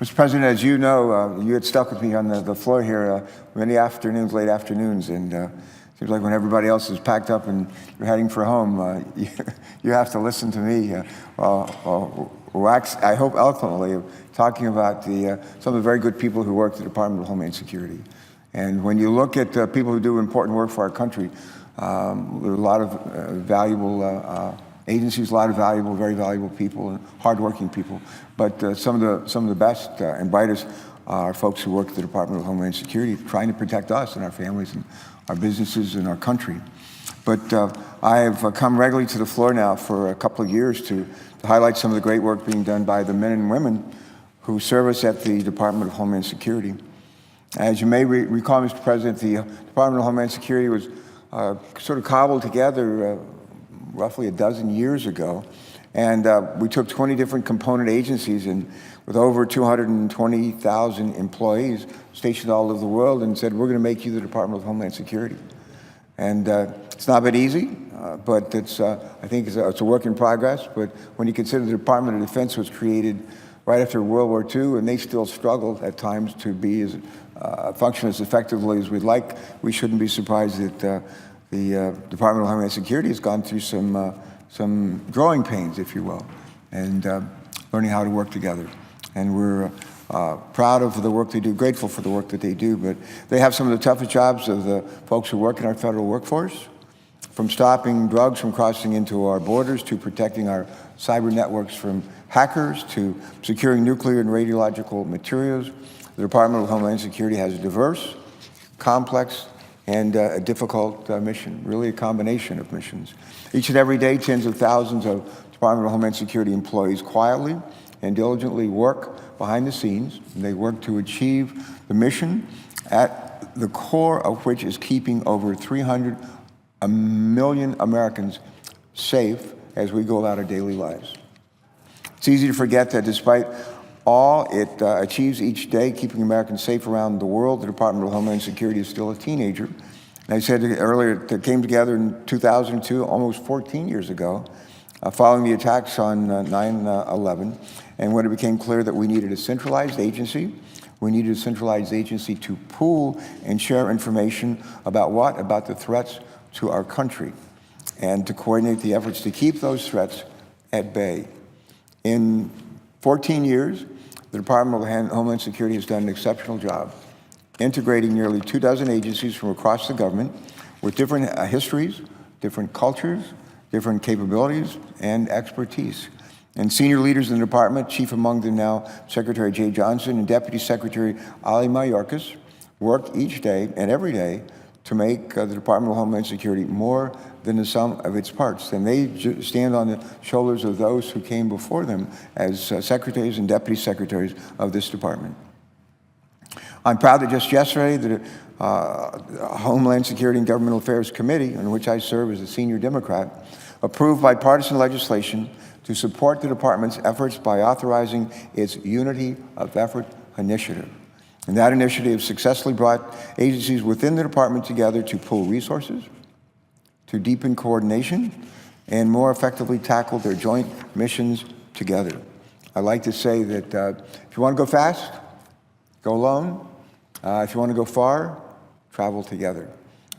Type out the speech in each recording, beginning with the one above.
Mr. President, as you know, you had stuck with me on the floor here many afternoons, late afternoons, and it seems like when everybody else is packed up and you're heading for home, you have to listen to me wax, I hope eloquently, talking about some of the very good people who work at the Department of Homeland Security. And when you look at people who do important work for our country, there are a lot of valuable agencies, a lot of valuable, very valuable people, and hardworking people. But some of the best and brightest are folks who work at the Department of Homeland Security, trying to protect us and our families and our businesses and our country. But I have come regularly to the floor now for a couple of years to highlight some of the great work being done by the men and women who serve us at the Department of Homeland Security. As you may recall, Mr. President, the Department of Homeland Security was sort of cobbled together roughly a dozen years ago. And we took 20 different component agencies and with over 220,000 employees stationed all over the world and said, we're going to make you the Department of Homeland Security. And it's not been easy, but it's, I think it's a work in progress. But when you consider the Department of Defense was created right after World War II, and they still struggled at times to be as function as effectively as we'd like, we shouldn't be surprised that the Department of Homeland Security has gone through some growing pains, if you will, and learning how to work together. And we're proud of the work they do, grateful for the work that they do, but they have some of the toughest jobs of the folks who work in our federal workforce, from stopping drugs from crossing into our borders, to protecting our cyber networks from hackers, to securing nuclear and radiological materials. The Department of Homeland Security has a diverse, complex, and a difficult mission, really a combination of missions. Each and every day, tens of thousands of Department of Homeland Security employees quietly and diligently work behind the scenes. And they work to achieve the mission, at the core of which is keeping over 300 million Americans safe as we go about our daily lives. It's easy to forget that despite all it achieves each day, keeping Americans safe around the world, the Department of Homeland Security is still a teenager. And I said earlier, it came together in 2002, almost 14 years ago, following the attacks on 9/11, and when it became clear that we needed a centralized agency. We needed a centralized agency to pool and share information about what? About the threats to our country, and to coordinate the efforts to keep those threats at bay. In 14 years, the Department of Homeland Security has done an exceptional job integrating nearly 24 agencies from across the government with different histories, different cultures, different capabilities, and expertise. And senior leaders in the department, chief among them now Secretary Jay Johnson and Deputy Secretary Ali Mayorkas, work each day and every day to make the Department of Homeland Security more than the sum of its parts. And they stand on the shoulders of those who came before them as secretaries and deputy secretaries of this department. I'm proud that just yesterday, the Homeland Security and Governmental Affairs Committee, in which I serve as a senior Democrat, approved bipartisan legislation to support the department's efforts by authorizing its Unity of Effort initiative. And that initiative successfully brought agencies within the department together to pool resources, to deepen coordination, and more effectively tackle their joint missions together. I like to say that if you want to go fast, go alone. If you want to go far, travel together.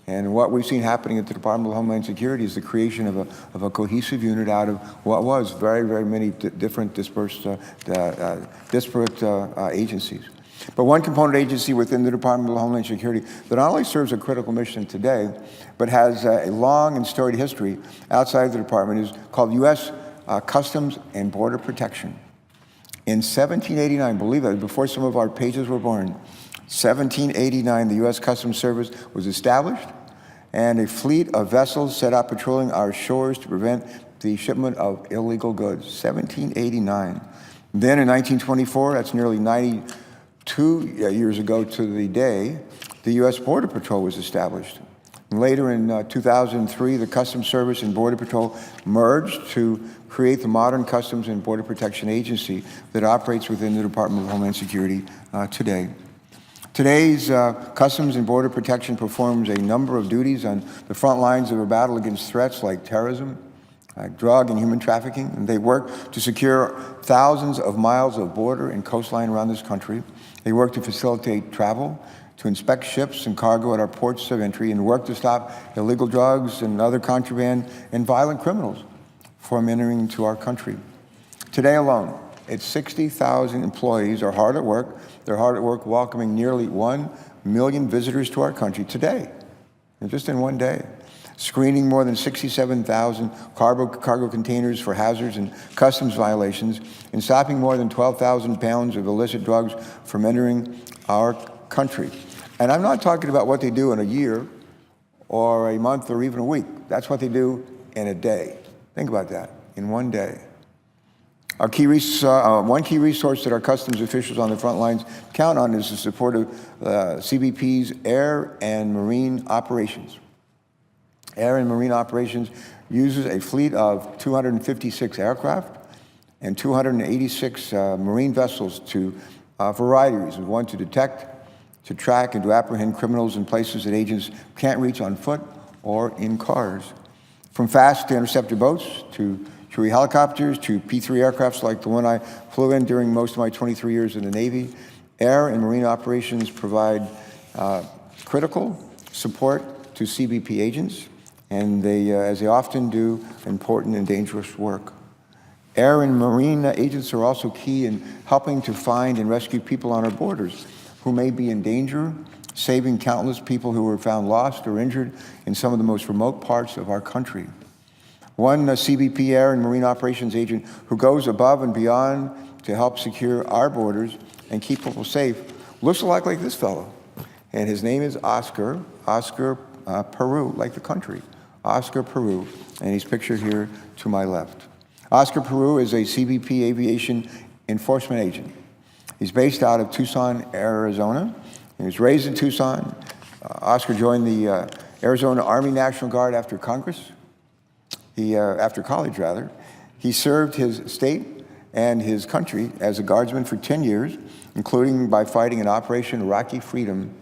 And what we've seen happening at the Department of Homeland Security is the creation of a cohesive unit out of what was very, very many different disparate agencies. But one component agency within the Department of Homeland Security that not only serves a critical mission today, but has a long and storied history outside the department is called U.S. Customs and Border Protection. In 1789, believe that, before some of our pages were born, 1789, the U.S. Customs Service was established, and a fleet of vessels set out patrolling our shores to prevent the shipment of illegal goods. 1789. Then in 1924, that's nearly 92 years ago to the day, the U.S. Border Patrol was established. And later in 2003, the Customs Service and Border Patrol merged to create the modern Customs and Border Protection Agency that operates within the Department of Homeland Security today. Today's Customs and Border Protection performs a number of duties on the front lines of a battle against threats like terrorism, drug and human trafficking. And they work to secure thousands of miles of border and coastline around this country. They work to facilitate travel, to inspect ships and cargo at our ports of entry, and work to stop illegal drugs and other contraband and violent criminals from entering into our country. Today alone, it's 60,000 employees are hard at work. They're hard at work welcoming nearly 1 million visitors to our country today, and just in one day. Screening more than 67,000 cargo containers for hazards and customs violations, and stopping more than 12,000 pounds of illicit drugs from entering our country. And I'm not talking about what they do in a year or a month or even a week. That's what they do in a day. Think about that, in one day. One key resource that our customs officials on the front lines count on is the support of CBP's air and marine operations. Air and Marine Operations uses a fleet of 256 aircraft and 286 marine vessels to a variety of reasons. One, to detect, to track, and to apprehend criminals in places that agents can't reach on foot or in cars. From fast interceptor boats to Huey helicopters to P-3 aircrafts like the one I flew in during most of my 23 years in the Navy, Air and Marine Operations provide critical support to CBP agents, and they, as they often do, important and dangerous work. Air and Marine agents are also key in helping to find and rescue people on our borders who may be in danger, saving countless people who were found lost or injured in some of the most remote parts of our country. One CBP Air and Marine Operations agent who goes above and beyond to help secure our borders and keep people safe looks a lot like this fellow. And his name is Oscar Peru, like the country, Oscar Peru, and he's pictured here to my left. Oscar Peru is a CBP aviation enforcement agent. He's based out of Tucson, Arizona. He was raised in Tucson. Oscar joined the Arizona Army National Guard after college. He served his state and his country as a guardsman for 10 years, including by fighting in Operation Iraqi Freedom.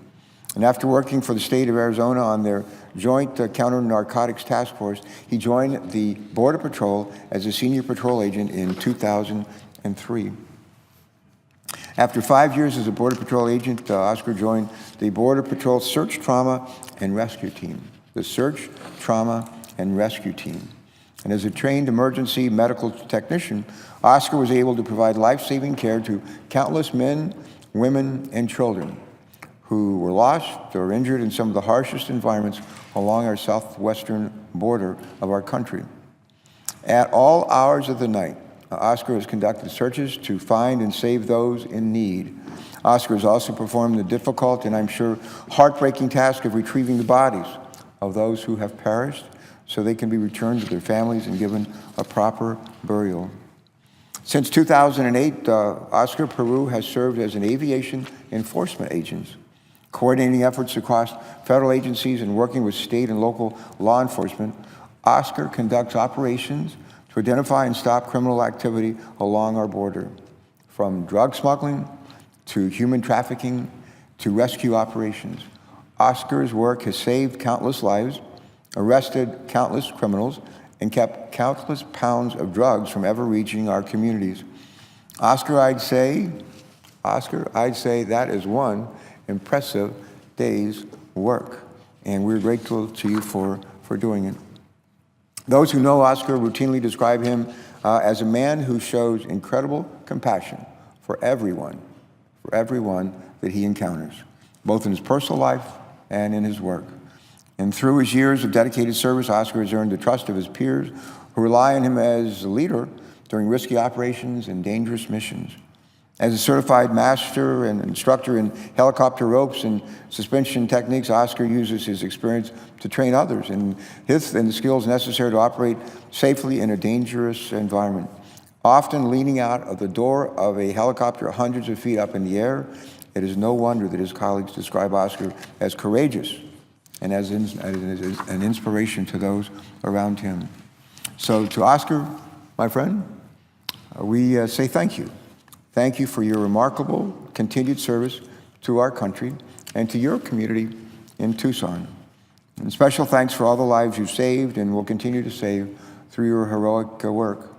And after working for the state of Arizona on their Joint Counter-Narcotics Task Force, he joined the Border Patrol as a senior patrol agent in 2003. After 5 years as a Border Patrol agent, Oscar joined the Border Patrol Search, Trauma, and Rescue Team. The Search, Trauma, and Rescue Team. And as a trained emergency medical technician, Oscar was able to provide life-saving care to countless men, women, and children who were lost or injured in some of the harshest environments along our southwestern border of our country. At all hours of the night, Oscar has conducted searches to find and save those in need. Oscar has also performed the difficult and I'm sure heartbreaking task of retrieving the bodies of those who have perished so they can be returned to their families and given a proper burial. Since 2008, Oscar Peru has served as an aviation enforcement agent, coordinating efforts across federal agencies and working with state and local law enforcement. Oscar conducts operations to identify and stop criminal activity along our border, from drug smuggling to human trafficking to rescue operations. Oscar's work has saved countless lives, arrested countless criminals, and kept countless pounds of drugs from ever reaching our communities. Oscar, I'd say that is one impressive day's work, and we're grateful to you for doing it. Those who know Oscar routinely describe him as a man who shows incredible compassion for everyone that he encounters, both in his personal life and in his work. And through his years of dedicated service, Oscar has earned the trust of his peers who rely on him as a leader during risky operations and dangerous missions. As a certified master and instructor in helicopter ropes and suspension techniques, Oscar uses his experience to train others and the skills necessary to operate safely in a dangerous environment. Often leaning out of the door of a helicopter hundreds of feet up in the air, it is no wonder that his colleagues describe Oscar as courageous and as an inspiration to those around him. So to Oscar, my friend, we say thank you. Thank you for your remarkable continued service to our country and to your community in Tucson. And special thanks for all the lives you saved and will continue to save through your heroic work.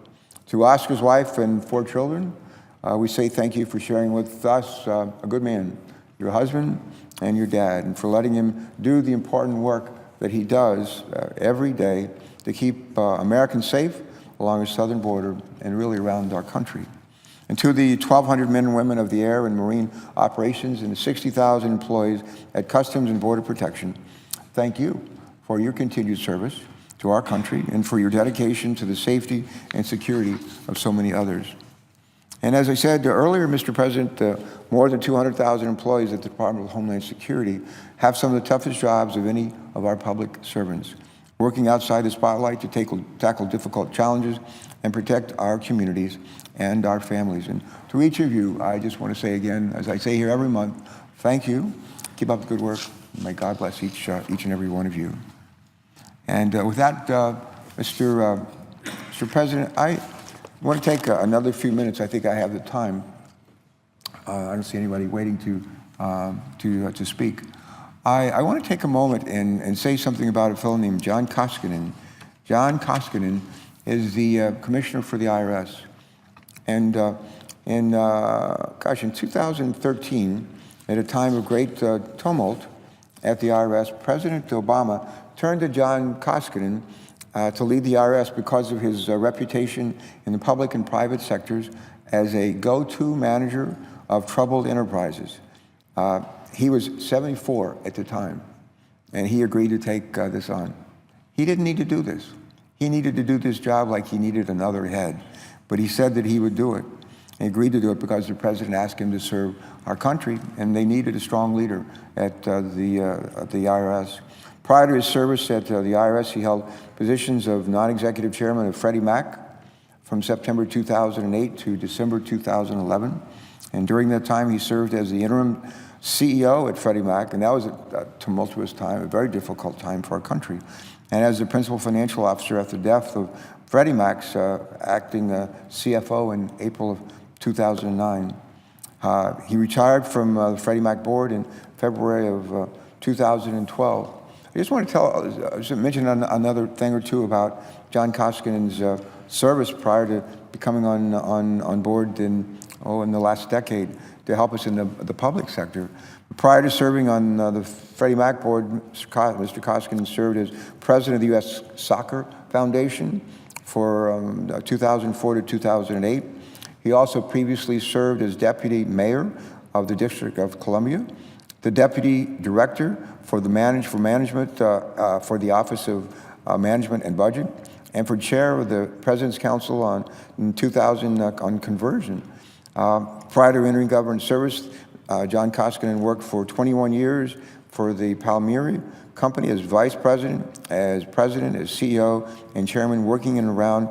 To Oscar's wife and 4 children, we say thank you for sharing with us a good man, your husband and your dad, and for letting him do the important work that he does every day to keep Americans safe along our southern border and really around our country. And to the 1,200 men and women of the air and marine operations and the 60,000 employees at Customs and Border Protection, thank you for your continued service to our country and for your dedication to the safety and security of so many others. And as I said earlier, Mr. President, more than 200,000 employees at the Department of Homeland Security have some of the toughest jobs of any of our public servants, working outside the spotlight to tackle difficult challenges and protect our communities and our families. And to each of you, I just want to say again, as I say here every month, thank you. Keep up the good work. May God bless each and every one of you. And with that, Mr. President, I want to take another few minutes. I think I have the time. I don't see anybody waiting to speak. I want to take a moment and say something about a fellow named John Koskinen. John Koskinen is the commissioner for the IRS. And in 2013, at a time of great tumult at the IRS, President Obama turned to John Koskinen to lead the IRS because of his reputation in the public and private sectors as a go-to manager of troubled enterprises. He was 74 at the time, and he agreed to take this on. He didn't need to do this. He needed to do this job like he needed another head, but he said that he would do it. He agreed to do it because the president asked him to serve our country, and they needed a strong leader at the IRS. Prior to his service at the IRS, he held positions of non-executive chairman of Freddie Mac from September 2008 to December 2011. And during that time, he served as the interim CEO at Freddie Mac, and that was a tumultuous time, a very difficult time for our country. And as the principal financial officer after the death of Freddie Mac's acting CFO in April of 2009. He retired from the Freddie Mac board in February of 2012. I just want to mention another thing or two about John Koskinen's service prior to becoming on board in the last decade to help us in the public sector. Prior to serving on the Freddie Mac board, Mr. Koskinen served as president of the U.S. Soccer Foundation for 2004 to 2008. He also previously served as deputy mayor of the District of Columbia, the deputy director for the management for the Office of Management and Budget, and for chair of the President's Council in 2000 on conversion. Prior to entering government service, John Koskinen worked for 21 years for the Palmieri Company as vice president, as CEO, and chairman, working in around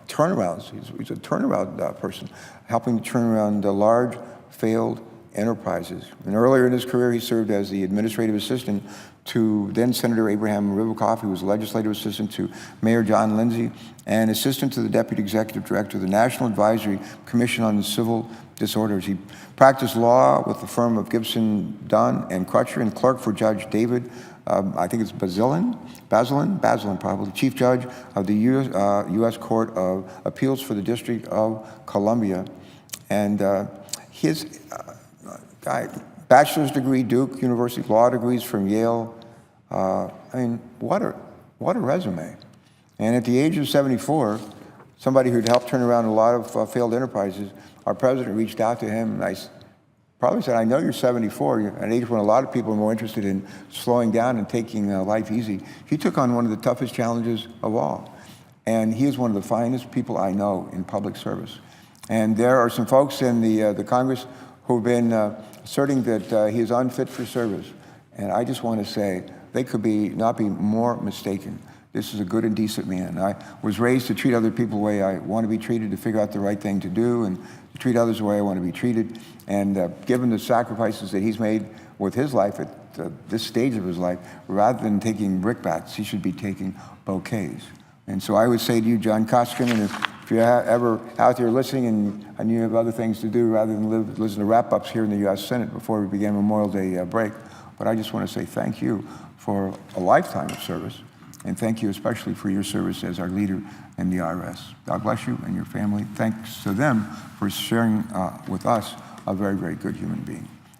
turnarounds. He's a turnaround person, helping to turn around the large failed enterprises. And earlier in his career, he served as the administrative assistant to then Senator Abraham Riverkoff, who was legislative assistant to Mayor John Lindsay, and assistant to the deputy executive director of the National Advisory Commission on Civil Disorders. He practiced law with the firm of Gibson, Dunn, and Crutcher, and clerk for Judge David, I think it's Bazelon probably, chief judge of the U.S. Court of Appeals for the District of Columbia. And his bachelor's degree, Duke University, law degrees from Yale. I mean, what a resume. And at the age of 74, somebody who'd helped turn around a lot of failed enterprises, our president reached out to him, and I probably said, I know you're 74, you're at an age when a lot of people are more interested in slowing down and taking life easy. He took on one of the toughest challenges of all. And he is one of the finest people I know in public service. And there are some folks in the Congress who've been asserting that he is unfit for service. And I just want to say, they could not be more mistaken. This is a good and decent man. I was raised to treat other people the way I want to be treated, to figure out the right thing to do, and to treat others the way I want to be treated. And given the sacrifices that he's made with his life at this stage of his life, rather than taking brickbats, he should be taking bouquets. And so I would say to you, John Koskinen, if you're ever out there listening and you have other things to do rather than listen to wrap-ups here in the U.S. Senate before we begin Memorial Day break, but I just want to say thank you for a lifetime of service And thank you especially for your service as our leader in the IRS. God bless you and your family. Thanks to them for sharing with us a very, very good human being.